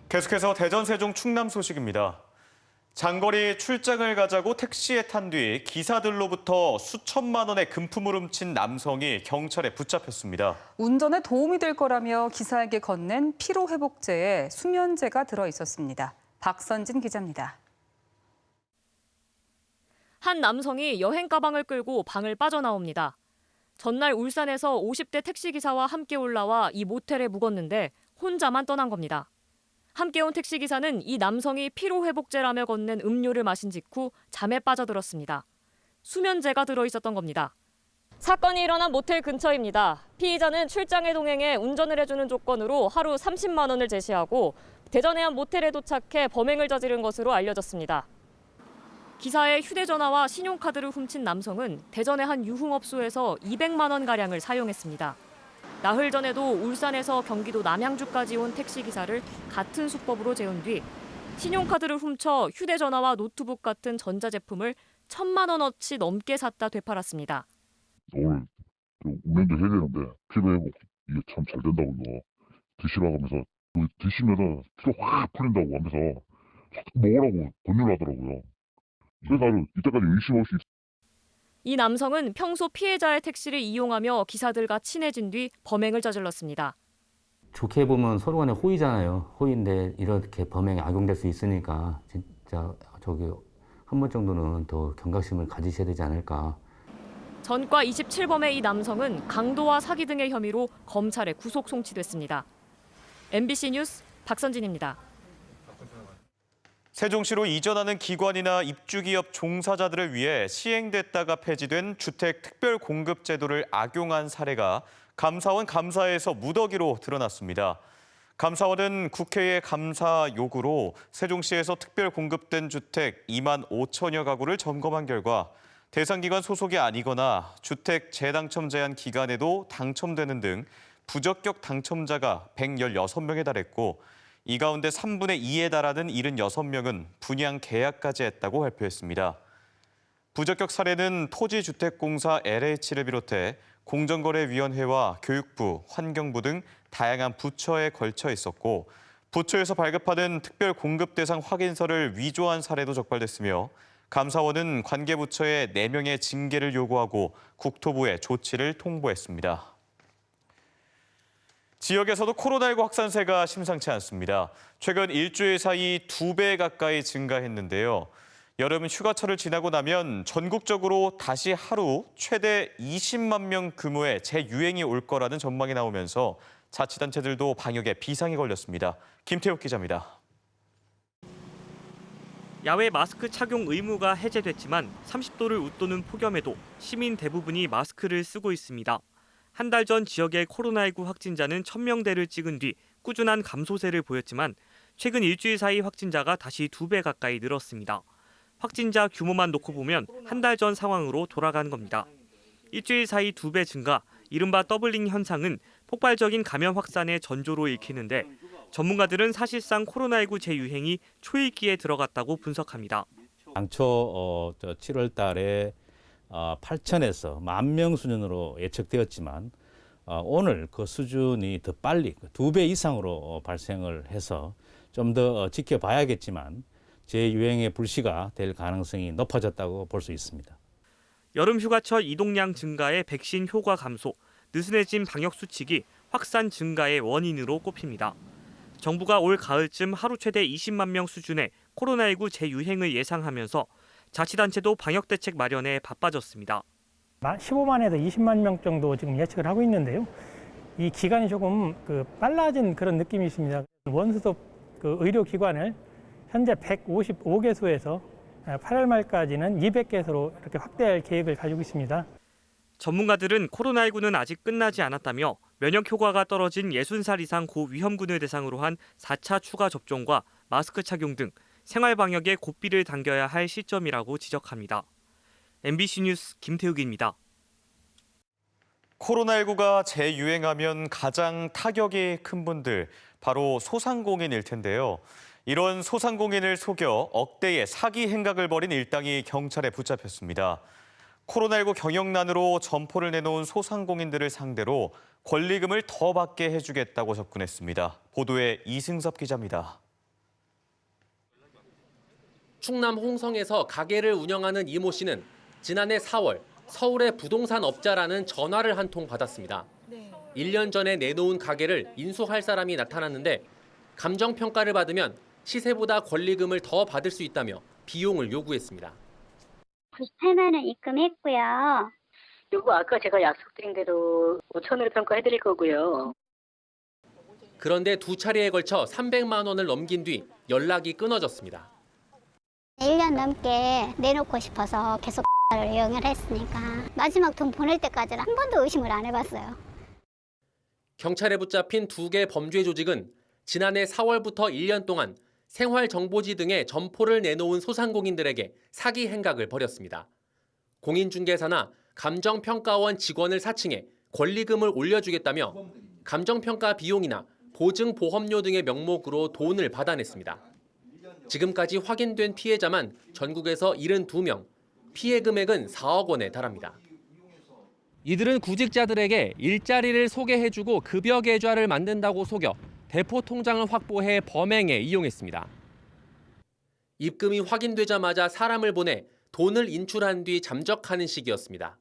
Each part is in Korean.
계속해서 대전, 세종, 충남 소식입니다. 장거리 출장을 가자고 택시에 탄 뒤 기사들로부터 수천만 원의 금품을 훔친 남성이 경찰에 붙잡혔습니다. 운전에 도움이 될 거라며 기사에게 건넨 피로회복제에 수면제가 들어 있었습니다. 박선진 기자입니다. 한 남성이 여행 가방을 끌고 방을 빠져나옵니다. 전날 울산에서 50대 택시기사와 함께 올라와 이 모텔에 묵었는데 혼자만 떠난 겁니다. 함께 온 택시기사는 이 남성이 피로회복제라며 건넨 음료를 마신 직후 잠에 빠져들었습니다. 수면제가 들어있었던 겁니다. 사건이 일어난 모텔 근처입니다. 피의자는 출장에 동행해 운전을 해주는 조건으로 하루 30만 원을 제시하고 대전의 한 모텔에 도착해 범행을 저지른 것으로 알려졌습니다. 기사의 휴대전화와 신용카드를 훔친 남성은 대전의 한 유흥업소에서 200만 원가량을 사용했습니다. 나흘 전에도 울산에서 경기도 남양주까지 온 택시기사를 같은 수법으로 재운 뒤 신용카드를 훔쳐 휴대전화와 노트북 같은 전자제품을 1,000만 원어치 넘게 샀다 되팔았습니다. 오늘 운행도 해야 되는데 피로회복 이게 참 잘 된다고 이거 드시라고 하면서 드시면은 피가 확 풀린다고 하면서 자꾸 먹으라고 권유를 하더라고요. 그래서 나는 이때까지 의심 없이 이 남성은 평소 피해자의 택시를 이용하며 기사들과 친해진 뒤 범행을 저질렀습니다. 좋게 보면 서로 간에 호의잖아요. 호의인데 이렇게 범행에 악용될 수 있으니까 진짜 한 번 정도는 더 경각심을 가지셔야 되지 않을까. 전과 27범의 이 남성은 강도와 사기 등의 혐의로 검찰에 구속 송치됐습니다. MBC 뉴스 박선진입니다. 세종시로 이전하는 기관이나 입주기업 종사자들을 위해 시행됐다가 폐지된 주택특별공급제도를 악용한 사례가 감사원 감사에서 무더기로 드러났습니다. 감사원은 국회의 감사 요구로 세종시에서 특별 공급된 주택 2만 5천여 가구를 점검한 결과 대상 기관 소속이 아니거나 주택 재당첨 제한 기간에도 당첨되는 등 부적격 당첨자가 116명에 달했고 이 가운데 3분의 2에 달하는 76명은 분양 계약까지 했다고 발표했습니다. 부적격 사례는 토지주택공사 LH를 비롯해 공정거래위원회와 교육부, 환경부 등 다양한 부처에 걸쳐 있었고 부처에서 발급하는 특별 공급 대상 확인서를 위조한 사례도 적발됐으며 감사원은 관계 부처에 4명의 징계를 요구하고 국토부에 조치를 통보했습니다. 지역에서도 코로나19 확산세가 심상치 않습니다. 최근 일주일 사이 2배 가까이 증가했는데요. 여름 휴가철을 지나고 나면 전국적으로 다시 하루 최대 20만 명 규모의 재유행이 올 거라는 전망이 나오면서 자치단체들도 방역에 비상이 걸렸습니다. 김태욱 기자입니다. 야외 마스크 착용 의무가 해제됐지만 30도를 웃도는 폭염에도 시민 대부분이 마스크를 쓰고 있습니다. 한 달 전 지역의 코로나19 확진자는 1,000명대를 찍은 뒤 꾸준한 감소세를 보였지만 최근 일주일 사이 확진자가 다시 2배 가까이 늘었습니다. 확진자 규모만 놓고 보면 한 달 전 상황으로 돌아간 겁니다. 일주일 사이 2배 증가, 이른바 더블링 현상은 폭발적인 감염 확산의 전조로 읽히는데 전문가들은 사실상 코로나19 재유행이 초읽기에 들어갔다고 분석합니다. 당초 7월 달에 8천에서 10,000명 수준으로 예측되었지만 오늘 그 수준이 더 빨리 2배 이상으로 발생을 해서 좀 더 지켜봐야겠지만 재유행의 불씨가 될 가능성이 높아졌다고 볼 수 있습니다. 여름 휴가철 이동량 증가에 백신 효과 감소, 느슨해진 방역 수칙이 확산 증가의 원인으로 꼽힙니다. 정부가 올 가을쯤 하루 최대 20만 명 수준의 코로나19 재유행을 예상하면서 자치단체도 방역 대책 마련에 바빠졌습니다. 15만에서 20만 명 정도 지금 예측을 하고 있는데요. 이 기간이 조금 빨라진 그런 느낌이 있습니다. 원수도 의료기관을 현재 155개소에서 8월 말까지는 200개소로 이렇게 확대할 계획을 가지고 있습니다. 전문가들은 코로나19는 아직 끝나지 않았다며 면역 효과가 떨어진 60살 이상 고위험군을 대상으로 한 4차 추가 접종과 마스크 착용 등 생활 방역에 고삐를 당겨야 할 시점이라고 지적합니다. MBC 뉴스 김태욱입니다. 코로나19가 재유행하면 가장 타격이 큰 분들, 바로 소상공인일 텐데요. 이런 소상공인을 속여 억대의 사기 행각을 벌인 일당이 경찰에 붙잡혔습니다. 코로나19 경영난으로 점포를 내놓은 소상공인들을 상대로 권리금을 더 받게 해주겠다고 접근했습니다. 보도에 이승섭 기자입니다. 충남 홍성에서 가게를 운영하는 이모 씨는 지난해 4월 서울의 부동산 업자라는 전화를 한 통 받았습니다. 1년 전에 내놓은 가게를 인수할 사람이 나타났는데 감정평가를 받으면 시세보다 권리금을 더 받을 수 있다며 비용을 요구했습니다. 98만 원 입금했고요. 요거 아까 제가 약속드린 대로 5천으로 평가해드릴 거고요. 그런데 두 차례에 걸쳐 300만 원을 넘긴 뒤 연락이 끊어졌습니다. 1년 넘게 내놓고 싶어서 계속 를 이용을 했으니까 마지막 돈 보낼 때까지는 한 번도 의심을 안 해봤어요. 경찰에 붙잡힌 두 개 범죄 조직은 지난해 4월부터 1년 동안 생활정보지 등의 점포를 내놓은 소상공인들에게 사기 행각을 벌였습니다. 공인중개사나 감정평가원 직원을 사칭해 권리금을 올려주겠다며 감정평가 비용이나 보증보험료 등의 명목으로 돈을 받아냈습니다. 지금까지 확인된 피해자만 전국에서 72명, 피해 금액은 4억 원에 달합니다. 이들은 구직자들에게 일자리를 소개해주고 급여 계좌를 만든다고 속여 대포 통장을 확보해 범행에 이용했습니다. 입금이 확인되자마자 사람을 보내 돈을 인출한 뒤 잠적하는 시기였습니다.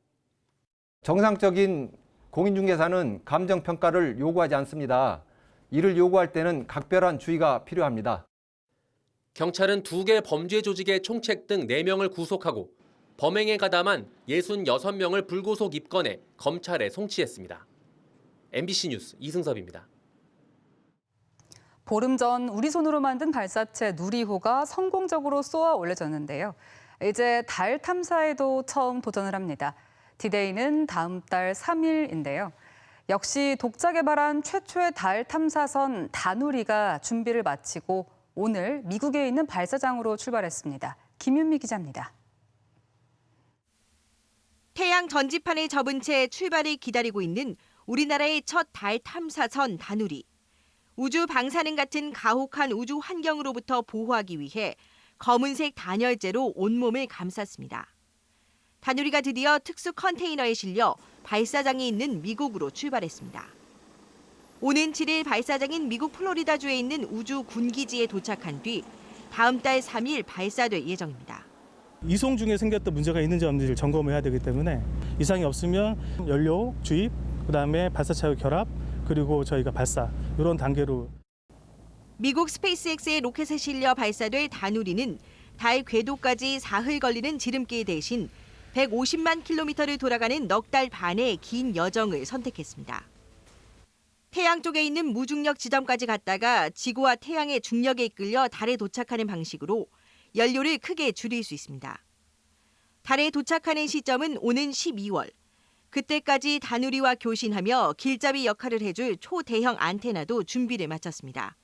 정상적인 공인중개사는 감정평가를 요구하지 않습니다. 이를 요구할 때는 각별한 주의가 필요합니다. 경찰은 두 개 범죄 조직의 총책 등 4명을 구속하고 범행에 가담한 66명을 불구속 입건해 검찰에 송치했습니다. MBC 뉴스 이승섭입니다. 보름 전 우리 손으로 만든 발사체 누리호가 성공적으로 쏘아 올려졌는데요. 이제 달 탐사에도 처음 도전을 합니다. 디데이는 다음 달 3일인데요. 역시 독자 개발한 최초의 달 탐사선 다누리가 준비를 마치고 오늘 미국에 있는 발사장으로 출발했습니다. 김윤미 기자입니다. 태양 전지판에 접은 채 출발을 기다리고 있는 우리나라의 첫 달 탐사선 다누리. 우주 방사능 같은 가혹한 우주 환경으로부터 보호하기 위해 검은색 단열재로 온몸을 감쌌습니다. 다누리가 드디어 특수 컨테이너에 실려 발사장이 있는 미국으로 출발했습니다. 오는 7일 발사장인 미국 플로리다주에 있는 우주 군기지에 도착한 뒤 다음 달 3일 발사될 예정입니다. 이송 중에 생겼던 문제가 있는지 없는지를 점검을 해야 되기 때문에 이상이 없으면 연료 주입, 그다음에 발사체의 결합, 그리고 저희가 발사 이런 단계로. 미국 스페이스X의 로켓에 실려 발사될 다누리는 달 궤도까지 사흘 걸리는 지름길 대신 150만 킬로미터를 돌아가는 넉 달 반의 긴 여정을 선택했습니다. 태양 쪽에 있는 무중력 지점까지 갔다가 지구와 태양의 중력에 이끌려 달에 도착하는 방식으로 연료를 크게 줄일 수 있습니다. 달에 도착하는 시점은 오는 12월. 그때까지 다누리와 교신하며 길잡이 역할을 해줄 초대형 안테나도 준비를 마쳤습니다.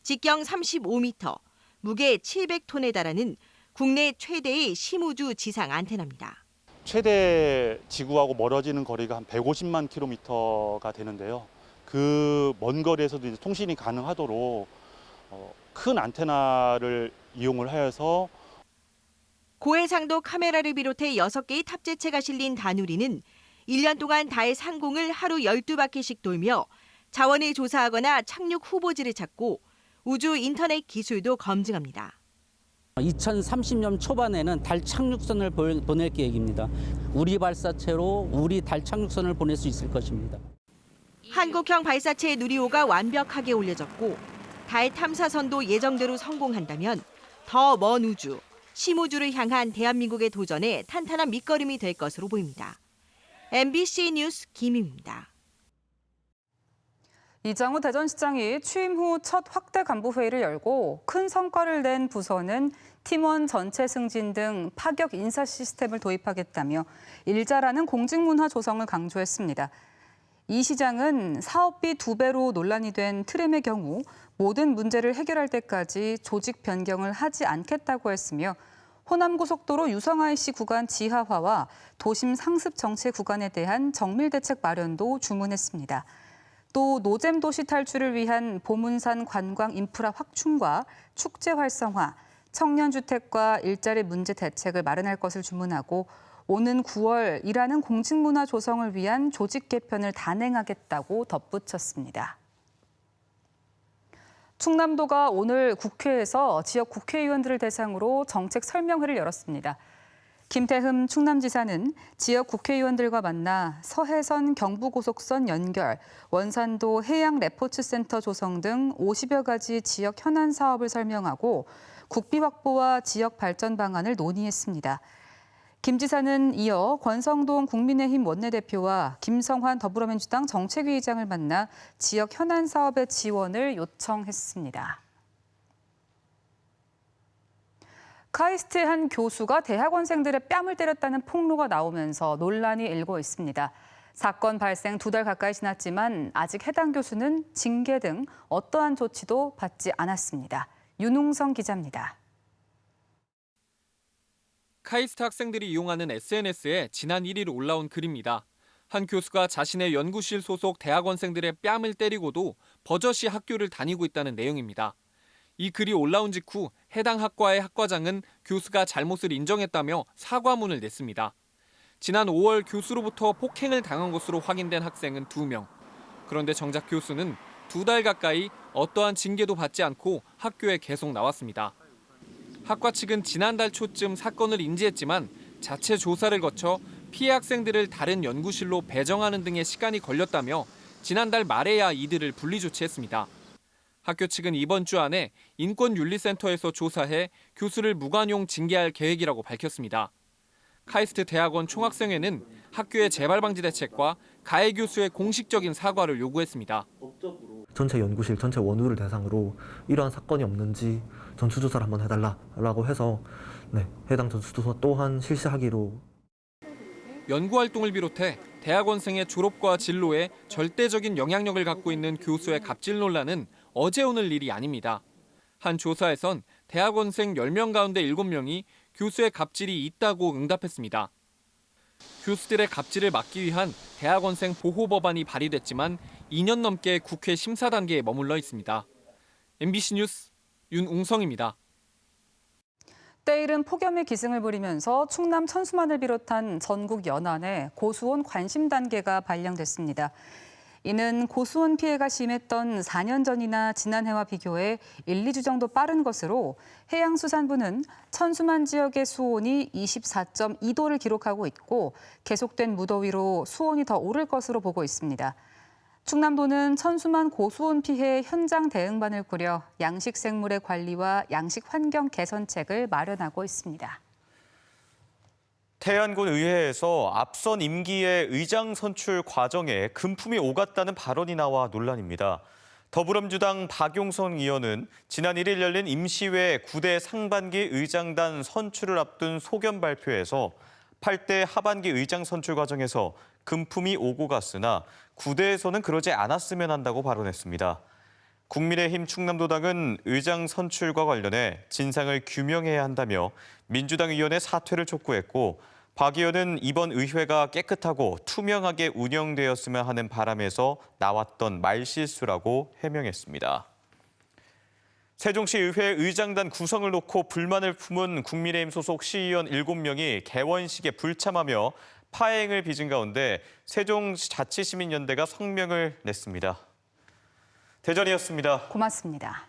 직경 35m, 무게 700톤에 달하는 국내 최대의 심우주 지상 안테나입니다. 최대 지구하고 멀어지는 거리가 한 150만 킬로미터가 되는데요. 그 먼 거리에서도 이제 통신이 가능하도록 큰 안테나를 이용을 하여서 고해상도 카메라를 비롯해 6개의 탑재체가 실린 다누리는 1년 동안 달 상공을 하루 12바퀴씩 돌며 자원을 조사하거나 착륙 후보지를 찾고 우주 인터넷 기술도 검증합니다. 2030년 초반에는 달 착륙선을 보낼 계획입니다. 우리 발사체로 우리 달 착륙선을 보낼 수 있을 것입니다. 한국형 발사체 누리호가 완벽하게 올려졌고 달 탐사선도 예정대로 성공한다면 더 먼 우주, 심우주를 향한 대한민국의 도전에 탄탄한 밑거름이 될 것으로 보입니다. MBC 뉴스 김희입니다. 이장우 대전시장이 취임 후 첫 확대 간부 회의를 열고 큰 성과를 낸 부서는 팀원 전체 승진 등 파격 인사 시스템을 도입하겠다며 일자라는 공직문화 조성을 강조했습니다. 이 시장은 사업비 2배로 논란이 된 트램의 경우 모든 문제를 해결할 때까지 조직 변경을 하지 않겠다고 했으며 호남고속도로 유성IC 구간 지하화와 도심 상습 정체 구간에 대한 정밀 대책 마련도 주문했습니다. 또 노잼 도시 탈출을 위한 보문산 관광 인프라 확충과 축제 활성화, 청년 주택과 일자리 문제 대책을 마련할 것을 주문하고 오는 9월 일하는 공직문화 조성을 위한 조직 개편을 단행하겠다고 덧붙였습니다. 충남도가 오늘 국회에서 지역 국회의원들을 대상으로 정책 설명회를 열었습니다. 김태흠 충남지사는 지역 국회의원들과 만나 서해선 경부고속선 연결, 원산도 해양레포츠센터 조성 등 50여 가지 지역 현안 사업을 설명하고 국비 확보와 지역 발전 방안을 논의했습니다. 김 지사는 이어 권성동 국민의힘 원내대표와 김성환 더불어민주당 정책위 의장을 만나 지역 현안 사업의 지원을 요청했습니다. 카이스트의 한 교수가 대학원생들의 뺨을 때렸다는 폭로가 나오면서 논란이 일고 있습니다. 사건 발생 2달 가까이 지났지만 아직 해당 교수는 징계 등 어떠한 조치도 받지 않았습니다. 윤웅성 기자입니다. 카이스트 학생들이 이용하는 SNS에 지난 1일 올라온 글입니다. 한 교수가 자신의 연구실 소속 대학원생들의 뺨을 때리고도 버젓이 학교를 다니고 있다는 내용입니다. 이 글이 올라온 직후 해당 학과의 학과장은 교수가 잘못을 인정했다며 사과문을 냈습니다. 지난 5월 교수로부터 폭행을 당한 것으로 확인된 학생은 2명. 그런데 정작 교수는 2달 가까이 어떠한 징계도 받지 않고 학교에 계속 나왔습니다. 학과 측은 지난달 초쯤 사건을 인지했지만 자체 조사를 거쳐 피해 학생들을 다른 연구실로 배정하는 등의 시간이 걸렸다며 지난달 말에야 이들을 분리 조치했습니다. 학교 측은 이번 주 안에 인권윤리센터에서 조사해 교수를 무관용 징계할 계획이라고 밝혔습니다. 카이스트 대학원 총학생회는 학교의 재발방지 대책과 가해 교수의 공식적인 사과를 요구했습니다. 전체 연구실, 전체 원우를 대상으로 이러한 사건이 없는지 전수조사를 한번 해달라고 해서 해당 전수조사 또한 실시하기로. 연구활동을 비롯해 대학원생의 졸업과 진로에 절대적인 영향력을 갖고 있는 교수의 갑질 논란은 어제 오늘 일이 아닙니다. 한 조사에선 대학원생 10명 가운데 7명이 교수의 갑질이 있다고 응답했습니다. 교수들의 갑질을 막기 위한 대학원생 보호 법안이 발의됐지만 2년 넘게 국회 심사 단계에 머물러 있습니다. MBC 뉴스 윤웅성입니다. 때이른 폭염의 기승을 부리면서 충남 천수만을 비롯한 전국 연안에 고수온 관심 단계가 발령됐습니다. 이는 고수온 피해가 심했던 4년 전이나 지난해와 비교해 1, 2주 정도 빠른 것으로 해양수산부는 천수만 지역의 수온이 24.2도를 기록하고 있고 계속된 무더위로 수온이 더 오를 것으로 보고 있습니다. 충남도는 천수만 고수온 피해 현장 대응반을 꾸려 양식 생물의 관리와 양식 환경 개선책을 마련하고 있습니다. 태안군 의회에서 앞선 임기의 의장 선출 과정에 금품이 오갔다는 발언이 나와 논란입니다. 더불어민주당 박용선 의원은 지난 1일 열린 임시회 9대 상반기 의장단 선출을 앞둔 소견 발표에서 8대 하반기 의장 선출 과정에서 금품이 오고 갔으나 9대에서는 그러지 않았으면 한다고 발언했습니다. 국민의힘 충남도당은 의장 선출과 관련해 진상을 규명해야 한다며 민주당 의원의 사퇴를 촉구했고 박 의원은 이번 의회가 깨끗하고 투명하게 운영되었으면 하는 바람에서 나왔던 말실수라고 해명했습니다. 세종시 의회 의장단 구성을 놓고 불만을 품은 국민의힘 소속 시의원 7명이 개원식에 불참하며 파행을 빚은 가운데 세종자치시민연대가 성명을 냈습니다. 대전이었습니다. 고맙습니다.